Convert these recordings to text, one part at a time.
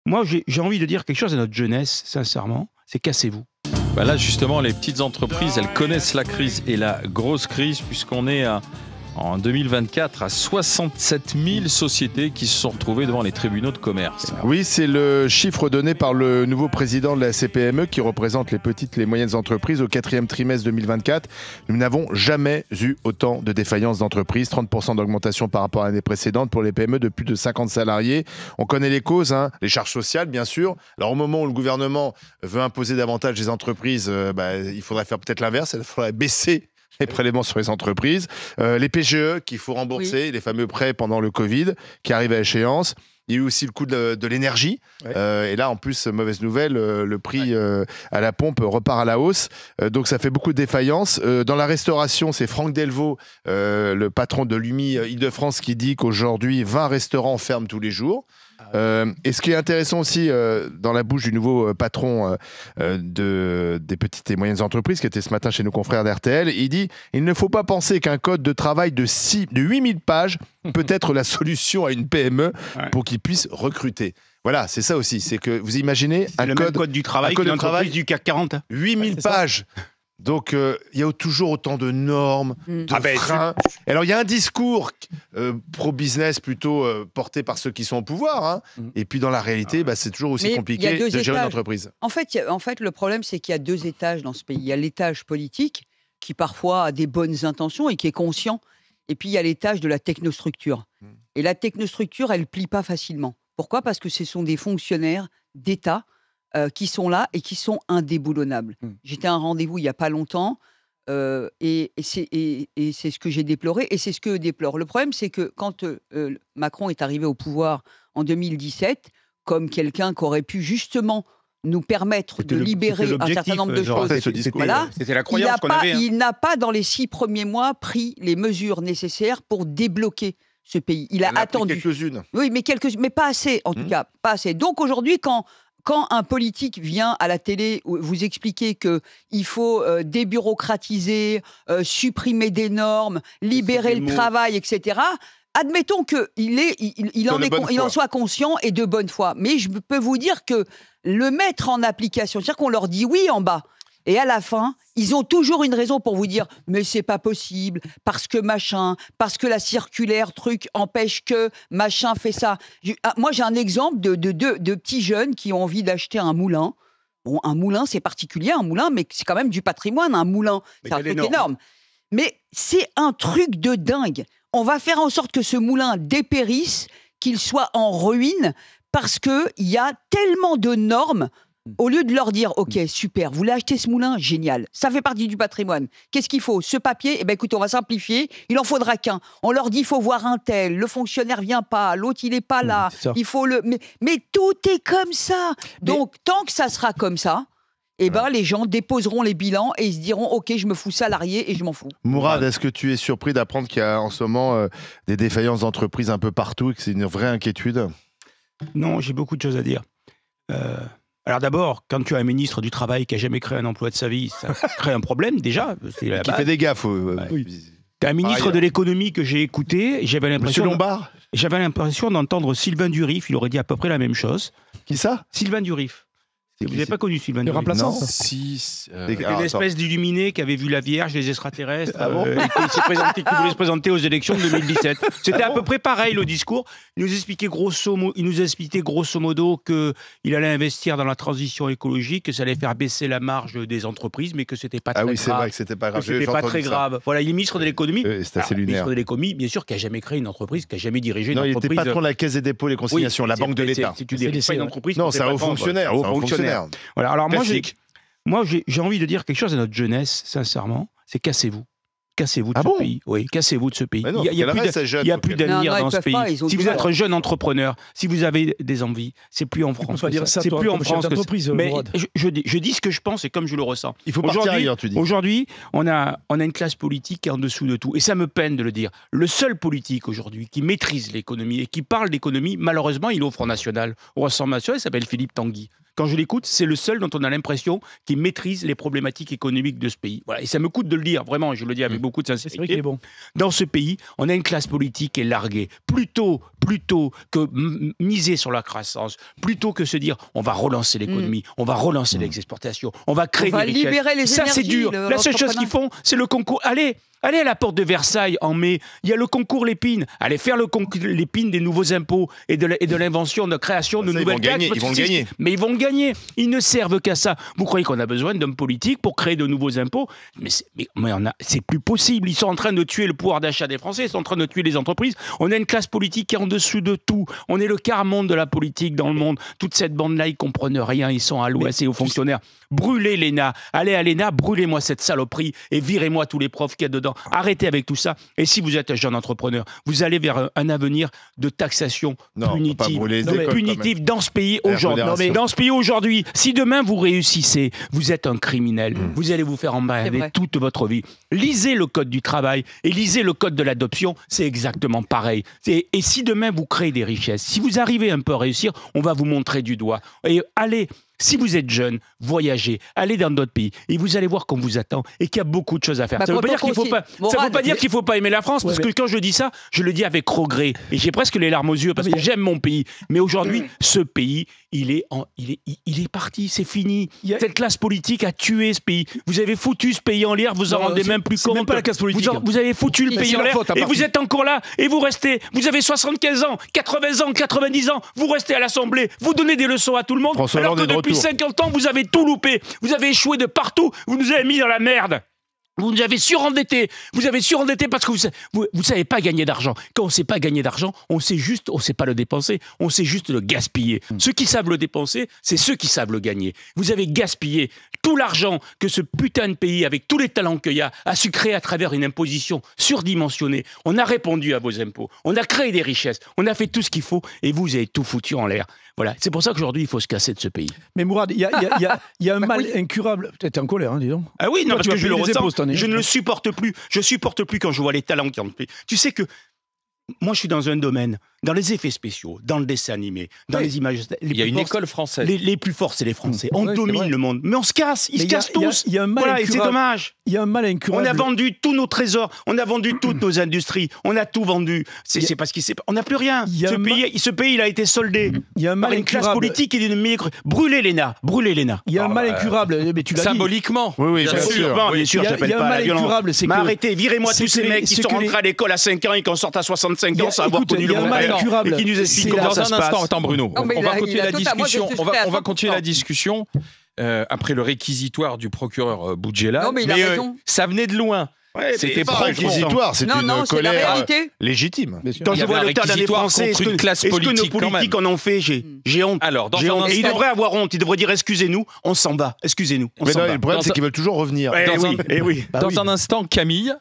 Moi, j'ai envie de dire quelque chose à notre jeunesse, sincèrement, c'est cassez-vous. Bah là, justement, les petites entreprises, elles connaissent la crise et la grosse crise, puisqu'on est en 2024 à 67 000 sociétés qui se sont retrouvées devant les tribunaux de commerce. Oui, c'est le chiffre donné par le nouveau président de la CPME qui représente les petites et les moyennes entreprises au 4e trimestre 2024. Nous n'avons jamais eu autant de défaillances d'entreprises, 30% d'augmentation par rapport à l'année précédente pour les PME de plus de 50 salariés. On connaît les causes, les charges sociales bien sûr. Alors au moment où le gouvernement veut imposer davantage les entreprises, il faudrait faire peut-être l'inverse, il faudrait baisser les prélèvements sur les entreprises, les PGE qu'il faut rembourser, les fameux prêts pendant le Covid qui arrivent à échéance. Il y a eu aussi le coût de l'énergie. Et là, en plus, mauvaise nouvelle, le prix à la pompe repart à la hausse. Donc, ça fait beaucoup de défaillances. Dans la restauration, c'est Franck Delvaux, le patron de l'UMI Île-de-France, qui dit qu'aujourd'hui, 20 restaurants ferment tous les jours. Et ce qui est intéressant aussi dans la bouche du nouveau patron des petites et moyennes entreprises qui était ce matin chez nos confrères d'RTL, il dit « Il ne faut pas penser qu'un code de travail de 8000 pages peut être la solution à une PME pour qu'il puisse recruter. » Voilà, c'est ça aussi. C'est que vous imaginez un code du travail qu'une entreprise du CAC 40. 8000 pages. Donc, il y a toujours autant de normes, de freins. Alors, il y a un discours pro-business plutôt porté par ceux qui sont au pouvoir. Et puis, dans la réalité, c'est toujours aussi compliqué de gérer une entreprise. En fait, le problème, c'est qu'il y a deux étages dans ce pays. Il y a l'étage politique, qui parfois a des bonnes intentions et qui est conscient. Et puis, il y a l'étage de la technostructure. Et la technostructure, elle ne plie pas facilement. Pourquoi ? Parce que ce sont des fonctionnaires d'État qui sont là et qui sont indéboulonnables. J'étais à un rendez-vous il n'y a pas longtemps et c'est ce que j'ai déploré et c'est ce que déplore. Le problème, c'est que quand Macron est arrivé au pouvoir en 2017, comme quelqu'un qui aurait pu justement nous permettre de libérer un certain nombre de choses. C'était la croyance qu'on avait. Il n'a pas, dans les 6 premiers mois, pris les mesures nécessaires pour débloquer ce pays. Il a attendu. Quelques-unes. Oui, mais pas assez, en tout cas. Pas assez. Donc aujourd'hui, quand un politique vient à la télé vous expliquer qu'il faut débureaucratiser, supprimer des normes, libérer le travail, etc., admettons qu'il en soit conscient et de bonne foi. Mais je peux vous dire que le mettre en application, c'est-à-dire qu'on leur dit oui en bas, et à la fin, ils ont toujours une raison pour vous dire « mais c'est pas possible, parce que machin, parce que la circulaire truc empêche que machin fait ça ». Moi, j'ai un exemple de petits jeunes qui ont envie d'acheter un moulin. Bon, un moulin, c'est particulier, un moulin, mais c'est quand même du patrimoine, un moulin. C'est un truc énorme. Mais c'est un truc de dingue. On va faire en sorte que ce moulin dépérisse, qu'il soit en ruine, parce qu'il y a tellement de normes. Au lieu de leur dire, OK, super, vous voulez acheter ce moulin? Génial. Ça fait partie du patrimoine. Qu'est-ce qu'il faut? Ce papier? Eh bien, écoutez, on va simplifier. Il en faudra qu'un. On leur dit, il faut voir un tel. Le fonctionnaire vient pas. L'autre, il n'est pas là. Il faut le... Mais tout est comme ça. Donc, tant que ça sera comme ça, les gens déposeront les bilans et ils se diront, OK, je me fous salarié et je m'en fous. Mourad, est-ce que tu es surpris d'apprendre qu'il y a en ce moment des défaillances d'entreprises un peu partout et que c'est une vraie inquiétude? Non, j'ai beaucoup de choses à dire. Alors d'abord, quand tu as un ministre du Travail qui n'a jamais créé un emploi de sa vie, ça crée un problème déjà. Qui fait des gaffes. Tu as un ministre de l'économie que j'ai écouté, j'avais l'impression... Monsieur Lombard. J'avais l'impression d'entendre Sylvain Durif, il aurait dit à peu près la même chose. Qui ça? Sylvain Durif. Vous n'avez pas connu Sylvain Durif? remplaçant? Une espèce d'illuminé qui avait vu la Vierge, les extraterrestres, et qui voulait se présenter aux élections de 2017. C'était à peu près pareil le discours. Il nous expliquait grosso modo qu'il allait investir dans la transition écologique, que ça allait faire baisser la marge des entreprises, mais que c'était pas très grave. C'est vrai que c'était pas grave. C'était pas très grave. Voilà, il est ministre de l'économie. C'est assez lunaire. Ministre de l'économie, bien sûr, qui n'a jamais créé une entreprise, qui n'a jamais dirigé une entreprise. Il était patron de la Caisse des dépôts et des consignations, la Banque de l'État. Si tu diriges pas une entreprise, non, c'est un haut fonctionnaire. Voilà, alors moi j'ai envie de dire quelque chose à notre jeunesse, sincèrement, c'est cassez-vous. Cassez-vous de ce pays. Oui, cassez-vous de ce pays. Non, il n'y a plus d'avenir dans ce pays. Si vous êtes un jeune entrepreneur, si vous avez des envies, c'est plus en France. C'est plus en France. Mais je dis ce que je pense et comme je le ressens. Il faut partir ailleurs, tu dis. Aujourd'hui, on a une classe politique qui est en dessous de tout. Et ça me peine de le dire. Le seul politique aujourd'hui qui maîtrise l'économie et qui parle d'économie, malheureusement, il est au Front National. Au Rassemblement national, il s'appelle Philippe Tanguy. Quand je l'écoute, c'est le seul dont on a l'impression qu'il maîtrise les problématiques économiques de ce pays. Voilà. Et ça me coûte de le dire, vraiment, je le dis avec avec beaucoup de sincérité. C'est vrai qu'il est bon. Dans ce pays, on a une classe politique qui est larguée. Plutôt que miser sur la croissance, plutôt que se dire on va relancer l'économie, on va relancer les exportations, on va créer des richesses. libérer les Ça, c'est énergies, dur. La seule chose qu'ils font, c'est le concours. Allez à la porte de Versailles en mai, il y a le concours Lépine. Allez faire le concours Lépine des nouveaux impôts et de l'invention, de création de nouvelles taxes. Ils vont le gagner. Mais ils vont le gagner. Ils ne servent qu'à ça. Vous croyez qu'on a besoin d'hommes politiques pour créer de nouveaux impôts? Mais c'est plus possible. Ils sont en train de tuer le pouvoir d'achat des Français. Ils sont en train de tuer les entreprises. On a une classe politique qui est en dessous de tout. On est le quart-monde de la politique dans le monde. Toute cette bande-là, ils comprennent rien. Ils sont à l'ouest et aux fonctionnaires. Brûlez l'ENA. Allez à l'ENA, brûlez-moi cette saloperie et virez-moi tous les profs qu'il y a dedans. Arrêtez avec tout ça. Et si vous êtes un jeune entrepreneur, vous allez vers un avenir de taxation punitive dans ce pays aujourd'hui. Dans ce pays aujourd'hui, si demain vous réussissez, vous êtes un criminel. Vous allez vous faire emmerder toute votre vie. Lisez le code du travail et lisez le code de l'adoption. C'est exactement pareil. Et si demain vous créez des richesses, si vous arrivez un peu à réussir, on va vous montrer du doigt. Et allez. Si vous êtes jeune, voyagez, allez dans d'autres pays et vous allez voir qu'on vous attend et qu'il y a beaucoup de choses à faire. Ça ne veut pas dire qu'il ne faut pas aimer la France, parce que quand je dis ça, je le dis avec regret et j'ai presque les larmes aux yeux parce que j'aime mon pays. Mais aujourd'hui, ce pays, il est parti, c'est fini. Cette classe politique a tué ce pays. Vous avez foutu ce pays en l'air, vous en rendez même plus compte. Même pas la classe politique. Vous avez foutu le pays en l'air et vous êtes encore là et vous restez. Vous avez 75 ans, 80 ans, 90 ans, vous restez à l'Assemblée, vous donnez des leçons à tout le monde. Alors que depuis 50 ans, vous avez tout loupé. Vous avez échoué de partout. Vous nous avez mis dans la merde. Vous nous avez surendettés. Vous avez surendetté parce que vous ne savez pas gagner d'argent. Quand on ne sait pas gagner d'argent, on ne sait pas le dépenser, on sait juste le gaspiller. Ceux qui savent le dépenser, c'est ceux qui savent le gagner. Vous avez gaspillé tout l'argent que ce putain de pays, avec tous les talents qu'il y a su créer à travers une imposition surdimensionnée. On a répondu à vos impôts. On a créé des richesses. On a fait tout ce qu'il faut et vous avez tout foutu en l'air. Voilà. C'est pour ça qu'aujourd'hui, il faut se casser de ce pays. Mais Mourad, il y a un mal incurable. Peut-être en colère, dis donc. Ah oui, non, parce que je le ressens. Je ne le supporte supporte plus. Je supporte plus quand je vois les talents qui ont fait. Tu sais que moi, je suis dans un domaine, dans les effets spéciaux, dans le dessin animé, dans les images. Il y a une école française. Les plus forts, c'est les Français. On domine le monde. Mais on se casse. Ils se cassent tous. Il y a un mal incurable. Et c'est dommage. Il y a un mal incurable. On a vendu tous nos trésors. On a vendu toutes nos industries. On a tout vendu. C'est parce qu'on n'a plus rien. Ce pays, il a été soldé. Il y a un mal par une classe politique et d'une mécre. Brûlez l'ENA. Brûlez l'ENA. Il y a un mal incurable. Mais tu l'as symboliquement. Oui, bien sûr. Bien sûr, j'appelle pas à la violence. Mais arrêtez, virez-moi tous ces mecs qui sont rentrés à l'école à 5 ans et qui en sortent à 65 ans sans avoir connu le monde et qui nous expliquent comment ça se passe. Attends, Bruno, on va continuer la discussion. On va continuer la discussion après le réquisitoire du procureur Boudjela. Non, mais il a raison. Ça venait de loin. Ouais, c'était pas réquisitoire, c'est une colère légitime. Quand je vois le tas des Français, contre une classe politique, est-ce que nos politiques en ont fait? J'ai honte. Alors, et ils devraient avoir honte. Ils devraient dire excusez-nous, on s'en va. Excusez-nous. Mais non, le problème, c'est qu'ils veulent toujours revenir. Dans un instant, Camille,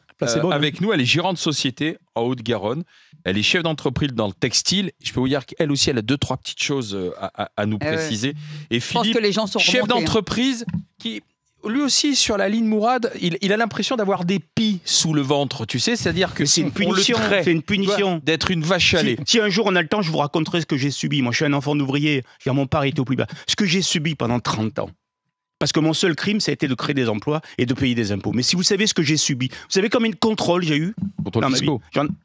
avec nous, elle est gérante de société en Haute-Garonne. Elle est chef d'entreprise dans le textile. Je peux vous dire qu'elle aussi, elle a 2-3 petites choses à nous préciser. Et Philippe, chef d'entreprise qui... Lui aussi, sur la ligne Mourad, il a l'impression d'avoir des pies sous le ventre, tu sais, c'est-à-dire que c'est une punition. C'est une punition d'être une vache à lait. Si un jour on a le temps, je vous raconterai ce que j'ai subi. Moi, je suis un enfant d'ouvrier. Mon père était au plus bas. Ce que j'ai subi pendant 30 ans. Parce que mon seul crime, ça a été de créer des emplois et de payer des impôts. Mais si vous savez ce que j'ai subi, vous savez combien de contrôles j'ai eu? Contrôles fiscaux.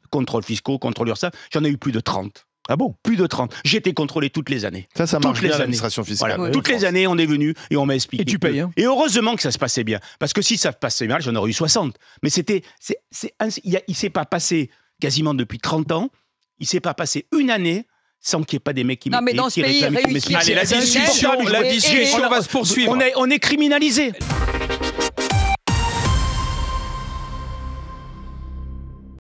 Contrôles fiscaux, contrôles URSSAF, j'en ai eu plus de 30. Ah bon? Plus de 30. J'ai été contrôlé toutes les années. Ça marche bien, l'administration fiscale. Voilà. Toutes les années, on est venu et on m'a expliqué. Et tu payes. Hein. Et heureusement que ça se passait bien. Parce que si ça se passait mal, j'en aurais eu 60. Mais il ne s'est pas passé quasiment depuis 30 ans, il ne s'est pas passé une année sans qu'il n'y ait pas des mecs qui mais dans ce pays, réussir, allez, la discussion va se poursuivre. On est criminalisé.